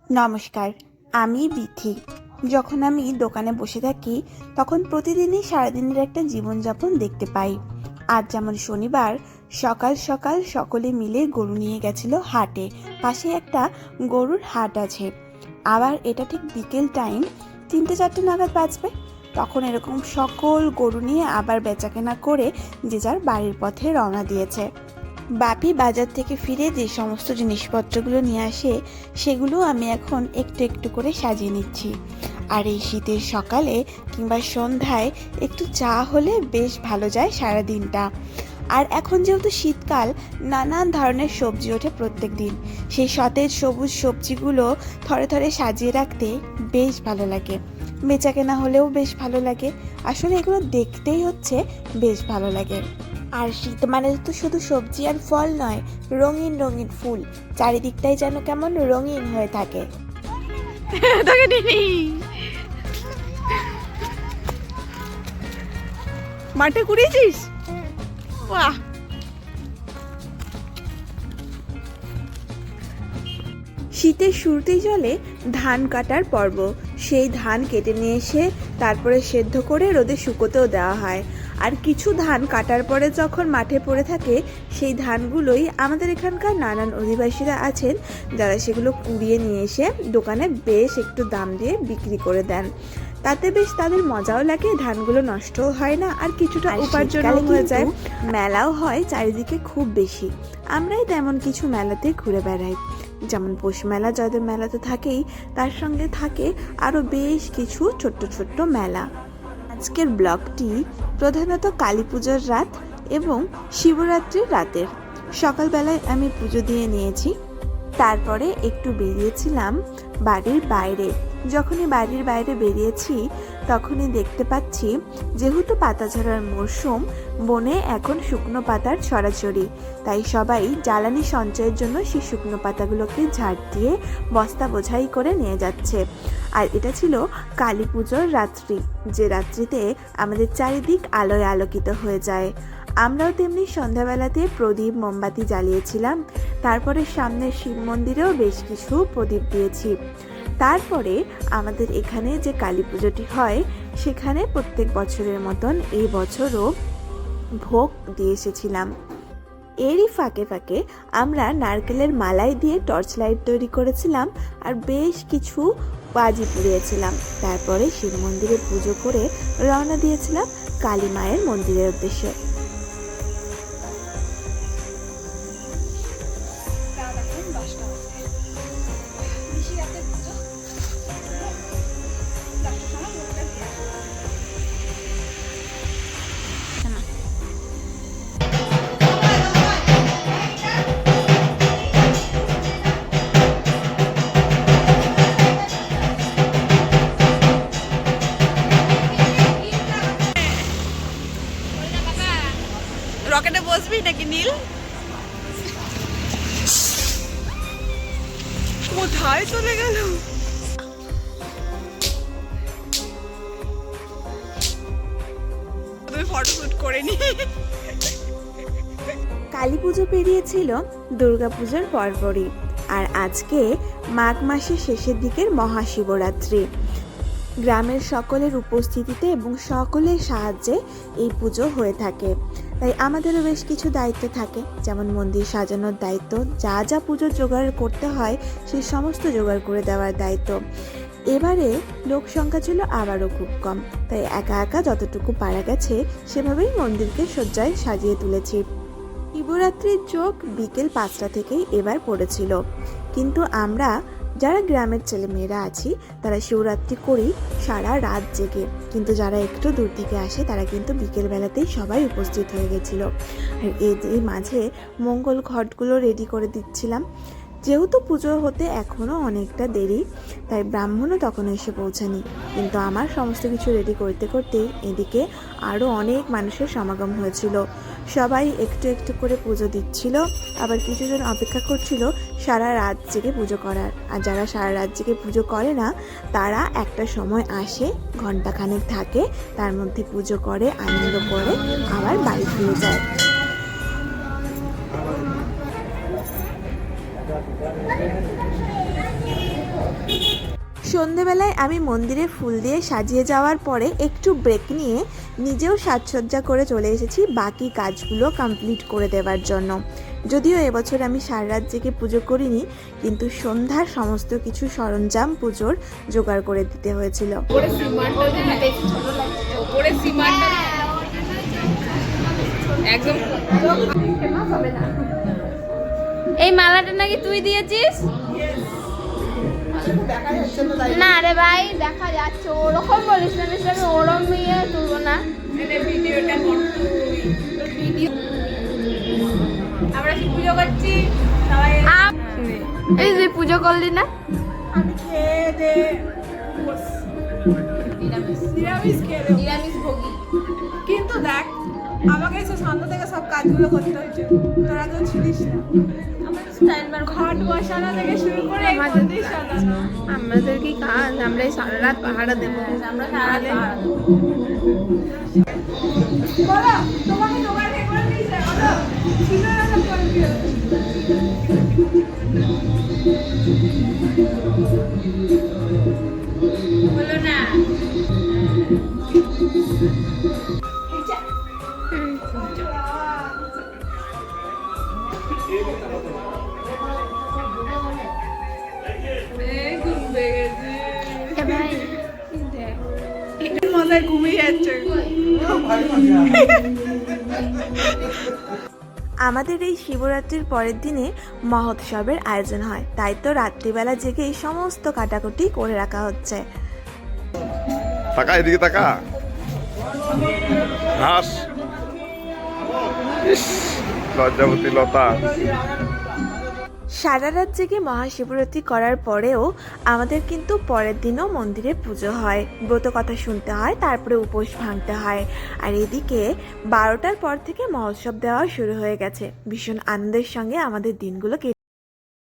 নমস্কার, আমি বিথি। যখন আমি দোকানে বসে থাকি তখন প্রতিদিনই সারাদিনের একটা জীবনযাপন দেখতে পাই। আজ যেমন শনিবার, সকাল সকাল সকলে মিলে গরু নিয়ে গেছিল হাটে। পাশে একটা গরুর হাট আছে। আবার এটা ঠিক বিকেল টাইম, 3টে 4টে নাগাদ বাজবে। তখন এরকম সকল গরু নিয়ে আবার বেচাকেনা করে যে যার বাড়ির পথে রওনা দিয়েছে। বাপি বাজার থেকে ফিরে যে সমস্ত জিনিসপত্রগুলো নিয়ে আসে সেগুলো আমি এখন একটু একটু করে সাজিয়ে নিচ্ছি। আর এই শীতের সকালে কিংবা সন্ধ্যায় একটু চা হলে বেশ ভালো যায় সারা দিনটা। আর এখন যেহেতু শীতকাল, নানান ধরনের সবজি ওঠে প্রত্যেক দিন। সেই সতেজ সবুজ সবজিগুলো থরে থরে সাজিয়ে রাখতে বেশ ভালো লাগে। বেচাকেনা হলেও বেশ ভালো লাগে। আসলে এগুলো দেখতেই হচ্ছে বেশ ভালো লাগে। আর শীত মানে তো শুধু সবজি আর ফল নয়, রঙিন রঙিন ফুল। চারিদিকটাই যেন কেমন রঙিন হয়ে থাকে। মাঠে কুড়িয়েছিস? বাহ! শীতের শুরুতেই চলে ধান কাটার পর্ব। সেই ধান কেটে নিয়ে এসে তারপরে সেদ্ধ করে রোদে শুকোতেও দেওয়া হয়। আর কিছু ধান কাটার পরে যখন মাঠে পড়ে থাকে, সেই ধানগুলোই আমাদের এখানকার নানান অধিবাসীরা আছেন যারা সেগুলো কুড়িয়ে নিয়ে এসে দোকানে বেশ একটু দাম দিয়ে বিক্রি করে দেন। তাতে বেশ তাদের মজাও লাগে, ধানগুলো নষ্টও হয় না, আর কিছুটা উপার্জনও হয়ে যায়। মেলাও হয় চারিদিকে খুব বেশি। আমরাই তেমন কিছু মেলাতে ঘুরে বেড়াই। যেমন পৌষ মেলা, জয়দেব মেলা তো থাকেই, তার সঙ্গে থাকে আরও বেশ কিছু ছোট্ট ছোট্ট মেলা। আজকের ব্লগটি প্রধানত কালী পুজোর রাত এবং শিবরাত্রির রাতের। সকালবেলায় আমি পুজো দিয়ে নিয়েছি, তারপরে একটু বেরিয়েছিলাম বাড়ির বাইরে। যখনই বাড়ির বাইরে বেরিয়েছি তখনই দেখতে পাচ্ছি, যেহেতু পাতা ঝরার মরশুম, বনে এখন শুকনো পাতার ছড়াছড়ি। তাই সবাই জ্বালানি সঞ্চয়ের জন্য সেই শুকনো পাতাগুলোকে ঝাড় দিয়ে বস্তা বোঝাই করে নিয়ে যাচ্ছে। আর এটা ছিল কালী পুজোর রাত্রি, যে রাত্রিতে আমাদের চারিদিক আলোয় আলোকিত হয়ে যায়। আমরাও তেমনি সন্ধ্যাবেলাতে প্রদীপ মোমবাতি জ্বালিয়েছিলাম। তারপরে সামনের শিব মন্দিরেও বেশ কিছু প্রদীপ দিয়েছি। তারপরে আমাদের এখানে যে কালী পুজোটি হয় সেখানে প্রত্যেক বছরের মতন এই বছরও ভোগ দিয়ে এসেছিলাম। এরই ফাঁকে ফাঁকে আমরা নারকেলের মালাই দিয়ে টর্চ লাইট তৈরি করেছিলাম আর বেশ কিছু বাজি পুড়িয়েছিলাম। তারপরে শিব মন্দিরে পুজো করে রওনা দিয়েছিলাম কালী মায়ের মন্দিরের উদ্দেশ্যে। রকেটে বসবি নাকি নীল? কোথায় চলে গেল? তুমি ফটো শুট করে নি। কালী পুজো পেরিয়েছিল দুর্গাপুজোর পরপরই, আর আজকে মাঘ মাসের শেষের দিকের মহাশিবরাত্রি। গ্রামের সকলের উপস্থিতিতে এবং সকলের সাহায্যে এই পুজো হয়ে থাকে। তাই আমাদেরও বেশ কিছু দায়িত্ব থাকে, যেমন মন্দির সাজানোর দায়িত্ব, যা যা পুজোর জোগাড় করতে হয় সেই সমস্ত জোগাড় করে দেওয়ার দায়িত্ব। এবারে লোক সংখ্যা ছিল আবারও খুব কম, তাই একা একা যতটুকু পারা গেছে সেভাবেই মন্দিরকে সজ্জায় সাজিয়ে তুলেছি। শিবরাত্রির যোগ বিকেল 5টা থেকেই এবার পড়েছিল, কিন্তু আমরা যারা গ্রামের ছেলেমেয়েরা আছি তারা শিবরাত্রি করি সারা রাত জেগে। কিন্তু যারা একটু দূর থেকে আসে তারা কিন্তু বিকেলবেলাতেই সবাই উপস্থিত হয়ে গেছিল। আর এই মাঝে মঙ্গল ঘটগুলো রেডি করে দিচ্ছিলাম। যেহেতু পুজো হতে এখনও অনেকটা দেরি, তাই ব্রাহ্মণও তখন এসে পৌঁছানি। কিন্তু আমার সমস্ত কিছু রেডি করতে করতেই এদিকে আরও অনেক মানুষের সমাগম হয়েছিল। সবাই একটু একটু করে পুজো দিচ্ছিল, আবার কিছুজন অপেক্ষা করছিল সারা রাত জেগে পুজো করার। আর যারা সারা রাত জেগে পুজো করে না তারা একটা সময় আসে, ঘন্টাখানেক থাকে, তার মধ্যে পুজো করে, আনন্দ করে আবার বাড়ি ফিরে যায়। সন্ধেবেলায় আমি মন্দিরে ফুল দিয়ে সাজিয়ে যাওয়ার পরে একটু ব্রেক নিয়ে নিজেও সাজসজ্জা করে চলে এসেছি বাকি কাজগুলো কমপ্লিট করে দেওয়ার জন্য। যদিও এবছর আমি সারা রাত জেগে পুজো করিনি, কিন্তু সন্ধ্যার সমস্ত কিছু সরঞ্জাম পুজোর জোগাড় করে দিতে হয়েছিল। একদম এই মালাটা নাকি তুই দিয়েছিস? না রে ভাই, দেখা যাচ্ছে। ওরকম বলিস না, আমি ওরম ইয়ে তুলবো না। ভিডিওটা আমরা কি পুজো করছি সবাই। এই যে পুজো করলি না? আমি খেয়ে দে নিরামিষ খেয়ে দেবো। নিরামিষ ভোগী। কিন্তু দেখ, আমাকে এসে সন্ধ্যা থেকে সব কাজগুলো করতে হয়েছে, তোরা তো ছিলিস না। ঘট বসানো থেকে শুরু করে এই মন্দির সাজানো। আমাদের কি কাজ? আমরা এই সারা রাত পাহারা দেবো। আমরা সারা রাত বলো, তোমাকে দোকানে করে দিয়েছে, বলো ছিল না সব কনফিউজ। বলো না। ভাই মজায় ঘুমিয়ে যাচ্ছে। আমাদের এই শিবরাত্রির পরের দিনে মহোৎসবের আয়োজন হয়, তাই তো রাত্রিবেলা জেগেই সমস্ত কাটাকুটি করে রাখা হচ্ছে। তাকা এদিকে তাকা হাস লজ্জাবতী লতা। সারা রাত জেগে মহাশিবরাত্রি করার পরেও আমাদের কিন্তু পরের দিনও মন্দিরে পুজো হয়, ব্রত কথা শুনতে হয়, তারপরে উপোস ভাঙতে হয়। আর এদিকে 12টার পর থেকে মহোৎসব দেওয়া শুরু হয়ে গেছে। ভীষণ আনন্দের সঙ্গে আমাদের দিনগুলো